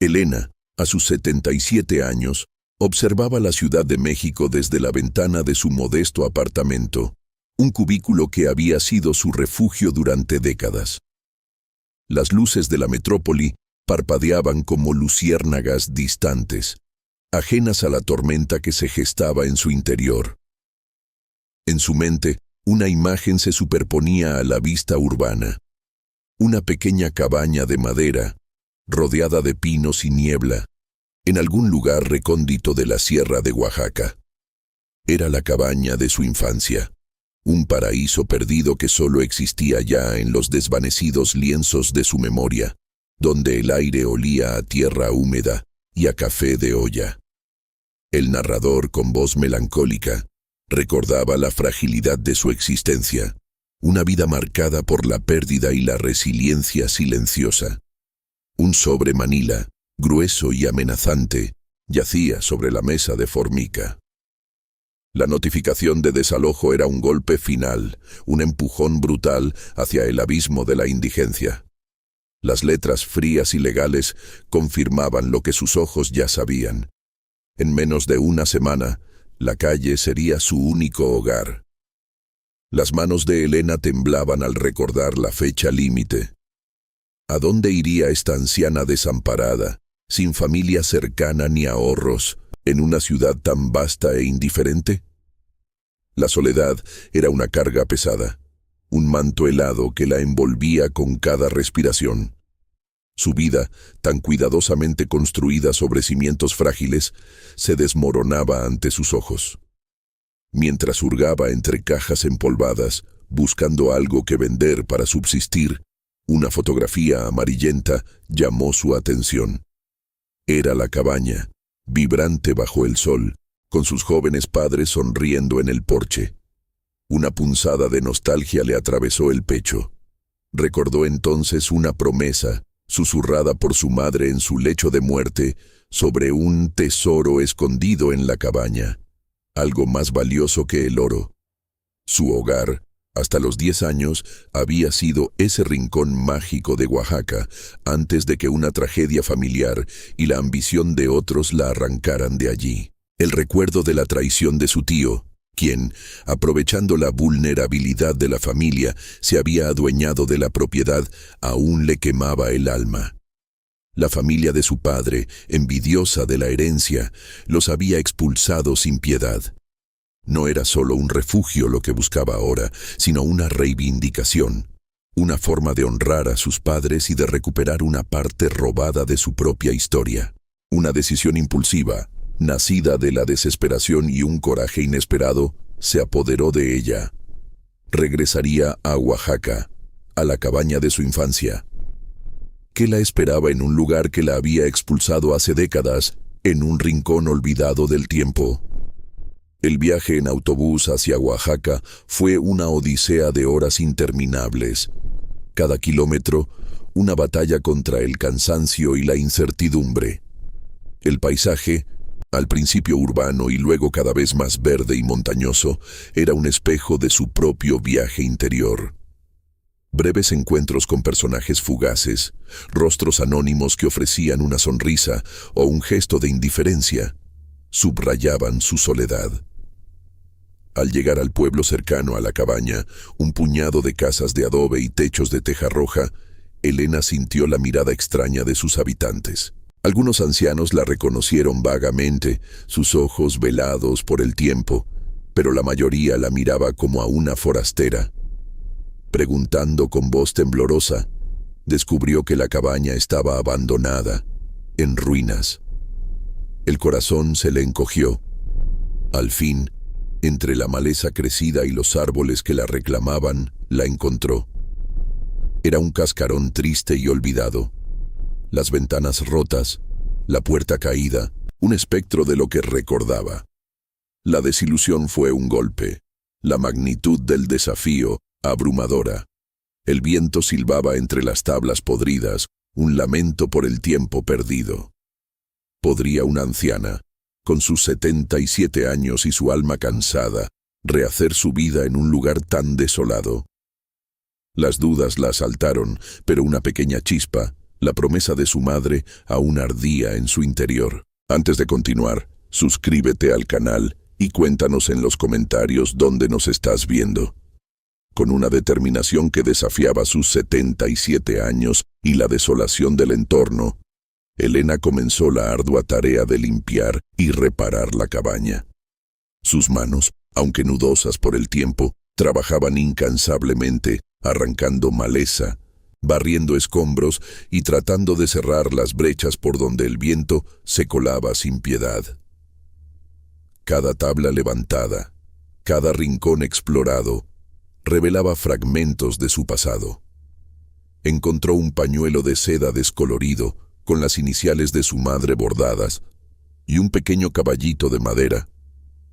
Elena, a sus 77 años, observaba la Ciudad de México desde la ventana de su modesto apartamento, un cubículo que había sido su refugio durante décadas. Las luces de la metrópoli parpadeaban como luciérnagas distantes, ajenas a la tormenta que se gestaba en su interior. En su mente, una imagen se superponía a la vista urbana. Una pequeña cabaña de madera, rodeada de pinos y niebla, en algún lugar recóndito de la Sierra de Oaxaca. Era la cabaña de su infancia, un paraíso perdido que solo existía ya en los desvanecidos lienzos de su memoria, donde el aire olía a tierra húmeda y a café de olla. El narrador, con voz melancólica, recordaba la fragilidad de su existencia, una vida marcada por la pérdida y la resiliencia silenciosa. Un sobre Manila, grueso y amenazante, yacía sobre la mesa de formica. La notificación de desalojo era un golpe final, un empujón brutal hacia el abismo de la indigencia. Las letras frías y legales confirmaban lo que sus ojos ya sabían. En menos de una semana, la calle sería su único hogar. Las manos de Elena temblaban al recordar la fecha límite. ¿A dónde iría esta anciana desamparada, sin familia cercana ni ahorros, en una ciudad tan vasta e indiferente? La soledad era una carga pesada, un manto helado que la envolvía con cada respiración. Su vida, tan cuidadosamente construida sobre cimientos frágiles, se desmoronaba ante sus ojos. Mientras hurgaba entre cajas empolvadas, buscando algo que vender para subsistir, una fotografía amarillenta llamó su atención. Era la cabaña, vibrante bajo el sol, con sus jóvenes padres sonriendo en el porche. Una punzada de nostalgia le atravesó el pecho. Recordó entonces una promesa, susurrada por su madre en su lecho de muerte, sobre un tesoro escondido en la cabaña, algo más valioso que el oro. Su hogar, hasta los 10 años, había sido ese rincón mágico de Oaxaca, antes de que una tragedia familiar y la ambición de otros la arrancaran de allí. El recuerdo de la traición de su tío, quien, aprovechando la vulnerabilidad de la familia, se había adueñado de la propiedad, aún le quemaba el alma. La familia de su padre, envidiosa de la herencia, los había expulsado sin piedad. No era solo un refugio lo que buscaba ahora, sino una reivindicación, una forma de honrar a sus padres y de recuperar una parte robada de su propia historia. Una decisión impulsiva, nacida de la desesperación y un coraje inesperado, se apoderó de ella. Regresaría a Oaxaca, a la cabaña de su infancia. ¿Qué la esperaba en un lugar que la había expulsado hace décadas, en un rincón olvidado del tiempo? El viaje en autobús hacia Oaxaca fue una odisea de horas interminables. Cada kilómetro, una batalla contra el cansancio y la incertidumbre. El paisaje, al principio urbano y luego cada vez más verde y montañoso, era un espejo de su propio viaje interior. Breves encuentros con personajes fugaces, rostros anónimos que ofrecían una sonrisa o un gesto de indiferencia, subrayaban su soledad. Al llegar al pueblo cercano a la cabaña, un puñado de casas de adobe y techos de teja roja, Elena sintió la mirada extraña de sus habitantes. Algunos ancianos la reconocieron vagamente, sus ojos velados por el tiempo, pero la mayoría la miraba como a una forastera. Preguntando con voz temblorosa, descubrió que la cabaña estaba abandonada, en ruinas. El corazón se le encogió. Al fin, entre la maleza crecida y los árboles que la reclamaban, la encontró. Era un cascarón triste y olvidado. Las ventanas rotas, la puerta caída, un espectro de lo que recordaba. La desilusión fue un golpe, la magnitud del desafío, abrumadora. El viento silbaba entre las tablas podridas, un lamento por el tiempo perdido. ¿Podría una anciana, con sus 77 años y su alma cansada, rehacer su vida en un lugar tan desolado? Las dudas la asaltaron, pero una pequeña chispa, La promesa de su madre aún ardía en su interior. Antes de continuar, suscríbete al canal y cuéntanos en los comentarios dónde nos estás viendo. Con una determinación que desafiaba sus 77 años y la desolación del entorno, Elena comenzó la ardua tarea de limpiar y reparar la cabaña. Sus manos, aunque nudosas por el tiempo, trabajaban incansablemente, arrancando maleza, barriendo escombros y tratando de cerrar las brechas por donde el viento se colaba sin piedad. Cada tabla levantada, cada rincón explorado, revelaba fragmentos de su pasado. Encontró un pañuelo de seda descolorido, con las iniciales de su madre bordadas, y un pequeño caballito de madera,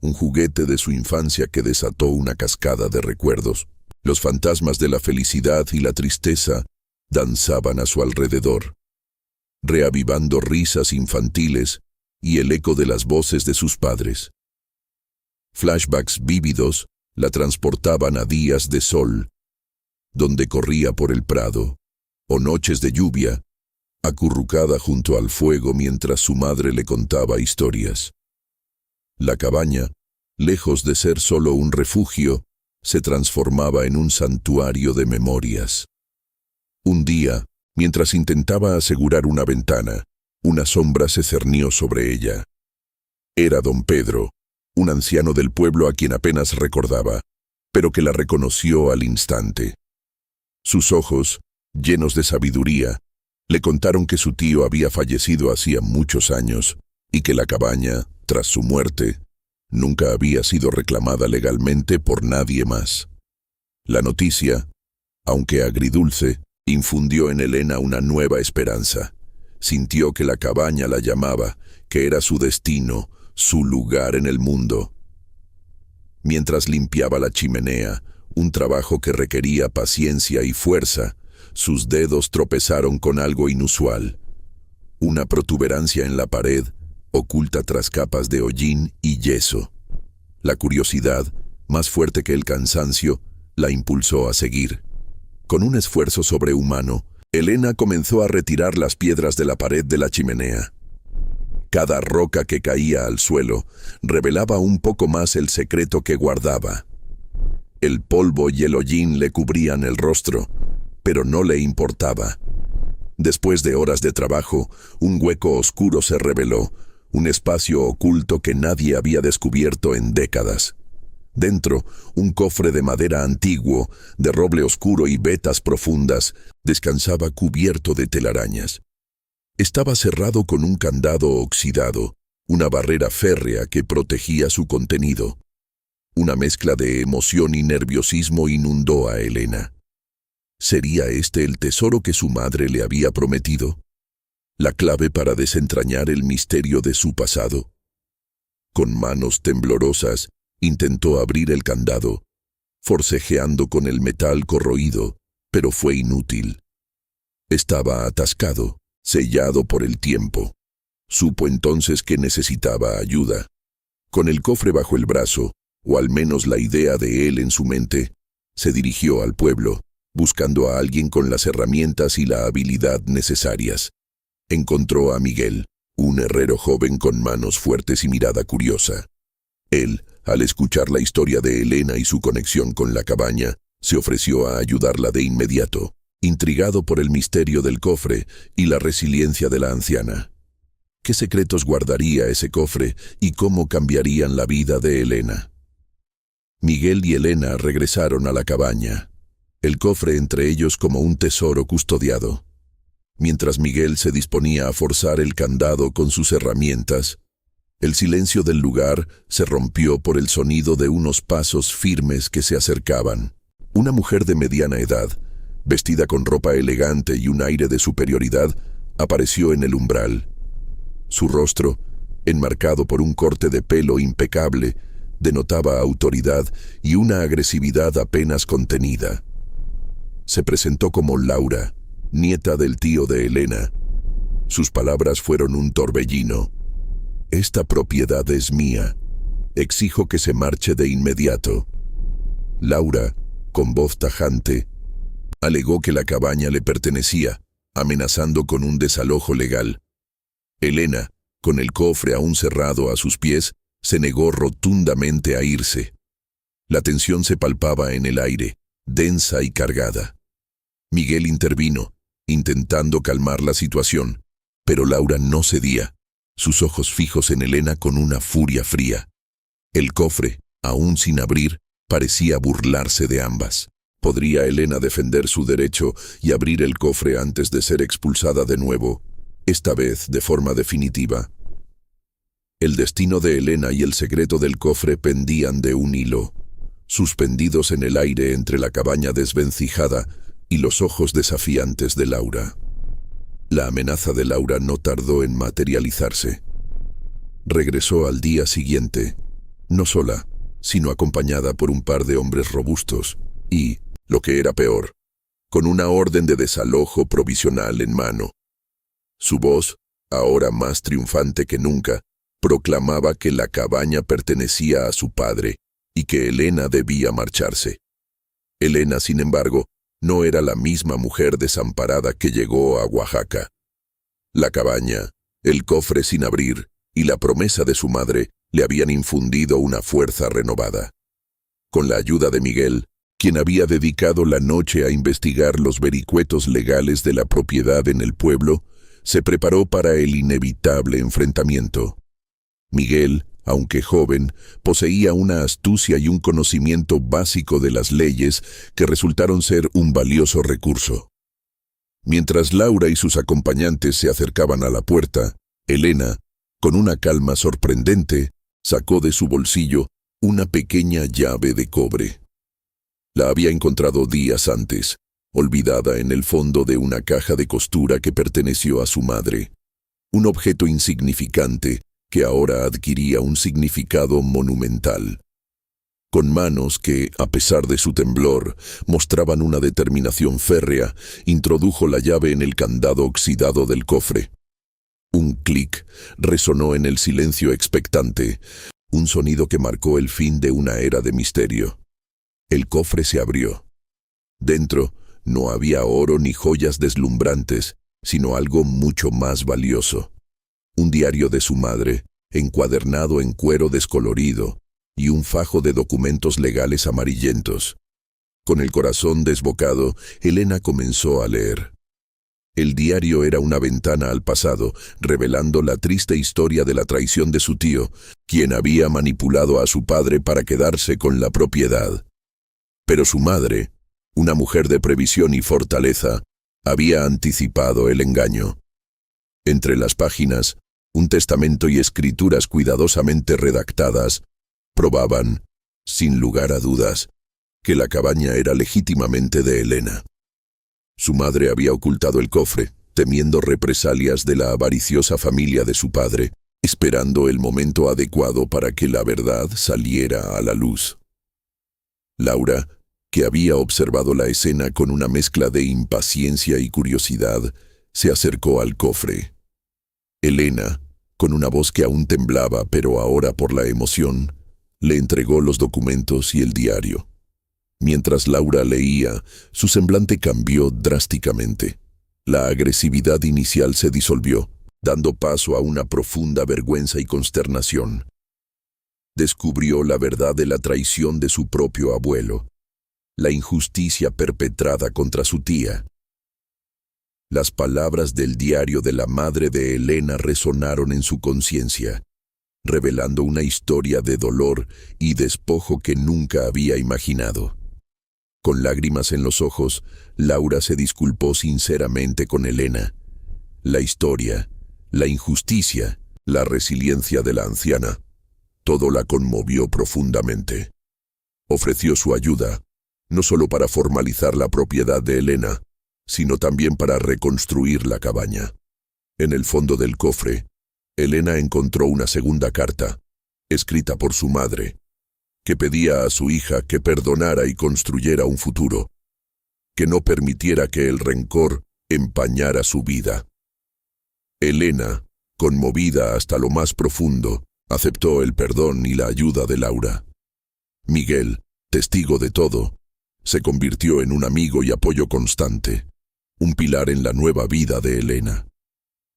un juguete de su infancia que desató una cascada de recuerdos. Los fantasmas de la felicidad y la tristeza danzaban a su alrededor, reavivando risas infantiles y el eco de las voces de sus padres. Flashbacks vívidos la transportaban a días de sol, donde corría por el prado, o noches de lluvia, acurrucada junto al fuego mientras su madre le contaba historias. La cabaña, lejos de ser solo un refugio, se transformaba en un santuario de memorias. Un día, mientras intentaba asegurar una ventana, una sombra se cernió sobre ella. Era don Pedro, un anciano del pueblo a quien apenas recordaba, pero que la reconoció al instante. Sus ojos, llenos de sabiduría, le contaron que su tío había fallecido hacía muchos años y que la cabaña, tras su muerte, nunca había sido reclamada legalmente por nadie más. La noticia, aunque agridulce, infundió en Elena una nueva esperanza. Sintió que la cabaña la llamaba, que era su destino, su lugar en el mundo. Mientras limpiaba la chimenea, un trabajo que requería paciencia y fuerza, sus dedos tropezaron con algo inusual. Una protuberancia en la pared, oculta tras capas de hollín y yeso. La curiosidad, más fuerte que el cansancio, la impulsó a seguir. Con un esfuerzo sobrehumano, Elena comenzó a retirar las piedras de la pared de la chimenea. Cada roca que caía al suelo revelaba un poco más el secreto que guardaba. El polvo y el hollín le cubrían el rostro, pero no le importaba. Después de horas de trabajo, un hueco oscuro se reveló, un espacio oculto que nadie había descubierto en décadas. Dentro, un cofre de madera antiguo, de roble oscuro y vetas profundas, descansaba cubierto de telarañas. Estaba cerrado con un candado oxidado, una barrera férrea que protegía su contenido. Una mezcla de emoción y nerviosismo inundó a Elena. ¿Sería este el tesoro que su madre le había prometido? ¿La clave para desentrañar el misterio de su pasado? Con manos temblorosas, intentó abrir el candado, forcejeando con el metal corroído, pero fue inútil. Estaba atascado, sellado por el tiempo. Supo entonces que necesitaba ayuda. Con el cofre bajo el brazo, o al menos la idea de él en su mente, se dirigió al pueblo, buscando a alguien con las herramientas y la habilidad necesarias. Encontró a Miguel, un herrero joven con manos fuertes y mirada curiosa. Él, al escuchar la historia de Elena y su conexión con la cabaña, se ofreció a ayudarla de inmediato, intrigado por el misterio del cofre y la resiliencia de la anciana. ¿Qué secretos guardaría ese cofre y cómo cambiarían la vida de Elena? Miguel y Elena regresaron a la cabaña, el cofre entre ellos como un tesoro custodiado. Mientras Miguel se disponía a forzar el candado con sus herramientas, el silencio del lugar se rompió por el sonido de unos pasos firmes que se acercaban. Una mujer de mediana edad, vestida con ropa elegante y un aire de superioridad, apareció en el umbral. Su rostro, enmarcado por un corte de pelo impecable, denotaba autoridad y una agresividad apenas contenida. Se presentó como Laura, nieta del tío de Elena. Sus palabras fueron un torbellino. «Esta propiedad es mía. Exijo que se marche de inmediato». Laura, con voz tajante, alegó que la cabaña le pertenecía, amenazando con un desalojo legal. Elena, con el cofre aún cerrado a sus pies, se negó rotundamente a irse. La tensión se palpaba en el aire, densa y cargada. Miguel intervino, intentando calmar la situación, pero Laura no cedía, sus ojos fijos en Elena con una furia fría. El cofre, aún sin abrir, parecía burlarse de ambas. ¿Podría Elena defender su derecho y abrir el cofre antes de ser expulsada de nuevo, esta vez de forma definitiva? El destino de Elena y el secreto del cofre pendían de un hilo, suspendidos en el aire entre la cabaña desvencijada y los ojos desafiantes de Laura. La amenaza de Laura no tardó en materializarse. Regresó al día siguiente, no sola, sino acompañada por un par de hombres robustos y, lo que era peor, con una orden de desalojo provisional en mano. Su voz, ahora más triunfante que nunca, proclamaba que la cabaña pertenecía a su padre y que Elena debía marcharse. Elena, sin embargo, no era la misma mujer desamparada que llegó a Oaxaca. La cabaña, el cofre sin abrir y la promesa de su madre le habían infundido una fuerza renovada. Con la ayuda de Miguel, quien había dedicado la noche a investigar los vericuetos legales de la propiedad en el pueblo, se preparó para el inevitable enfrentamiento. Miguel, aunque joven, poseía una astucia y un conocimiento básico de las leyes que resultaron ser un valioso recurso. Mientras Laura y sus acompañantes se acercaban a la puerta, Elena, con una calma sorprendente, sacó de su bolsillo una pequeña llave de cobre. La había encontrado días antes, olvidada en el fondo de una caja de costura que perteneció a su madre. Un objeto insignificante que ahora adquiría un significado monumental. Con manos que, a pesar de su temblor, mostraban una determinación férrea, introdujo la llave en el candado oxidado del cofre. Un clic resonó en el silencio expectante, un sonido que marcó el fin de una era de misterio. El cofre se abrió. Dentro no había oro ni joyas deslumbrantes, sino algo mucho más valioso. Un diario de su madre, encuadernado en cuero descolorido, y un fajo de documentos legales amarillentos. Con el corazón desbocado, Elena comenzó a leer. El diario era una ventana al pasado, revelando la triste historia de la traición de su tío, quien había manipulado a su padre para quedarse con la propiedad. Pero su madre, una mujer de previsión y fortaleza, había anticipado el engaño. Entre las páginas, un testamento y escrituras cuidadosamente redactadas probaban, sin lugar a dudas, que la cabaña era legítimamente de Elena. Su madre había ocultado el cofre, temiendo represalias de la avariciosa familia de su padre, esperando el momento adecuado para que la verdad saliera a la luz. Laura, que había observado la escena con una mezcla de impaciencia y curiosidad, se acercó al cofre. Elena, con una voz que aún temblaba, pero ahora por la emoción, le entregó los documentos y el diario. Mientras Laura leía, su semblante cambió drásticamente. La agresividad inicial se disolvió, dando paso a una profunda vergüenza y consternación. Descubrió la verdad de la traición de su propio abuelo, la injusticia perpetrada contra su tía. Las palabras del diario de la madre de Elena resonaron en su conciencia, revelando una historia de dolor y despojo que nunca había imaginado. Con lágrimas en los ojos, Laura se disculpó sinceramente con Elena. La historia, la injusticia, la resiliencia de la anciana, todo la conmovió profundamente. Ofreció su ayuda, no solo para formalizar la propiedad de Elena, sino también para reconstruir la cabaña. En el fondo del cofre, Elena encontró una segunda carta, escrita por su madre, que pedía a su hija que perdonara y construyera un futuro, que no permitiera que el rencor empañara su vida. Elena, conmovida hasta lo más profundo, aceptó el perdón y la ayuda de Laura. Miguel, testigo de todo, se convirtió en un amigo y apoyo constante. un pilar en la nueva vida de Elena.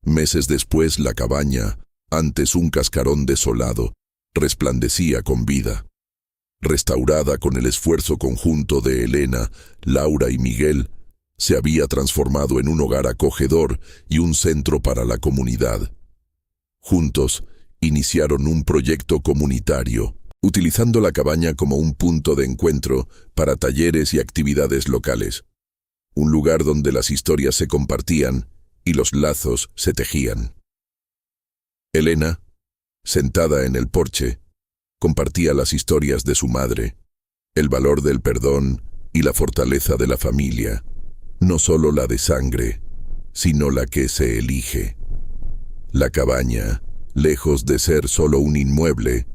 Meses después, la cabaña, antes un cascarón desolado, resplandecía con vida. Restaurada con el esfuerzo conjunto de Elena, Laura y Miguel, se había transformado en un hogar acogedor y un centro para la comunidad. Juntos, iniciaron un proyecto comunitario, utilizando la cabaña como un punto de encuentro para talleres y actividades locales. Un lugar donde las historias se compartían y los lazos se tejían. Elena, sentada en el porche, compartía las historias de su madre, el valor del perdón y la fortaleza de la familia, no solo la de sangre, sino la que se elige. La cabaña, lejos de ser solo un inmueble,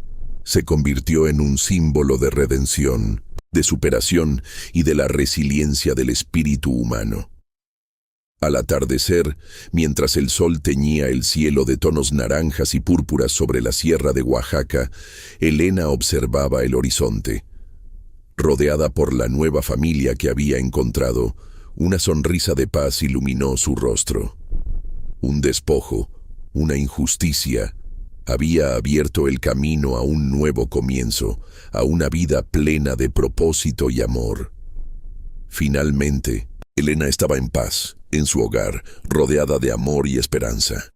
se convirtió en un símbolo de redención, de superación y de la resiliencia del espíritu humano. Al atardecer, mientras el sol teñía el cielo de tonos naranjas y púrpuras sobre la sierra de Oaxaca, Elena observaba el horizonte. Rodeada por la nueva familia que había encontrado, una sonrisa de paz iluminó su rostro. Un despojo, una injusticia, había abierto el camino a un nuevo comienzo, a una vida plena de propósito y amor. Finalmente, Elena estaba en paz, en su hogar, rodeada de amor y esperanza.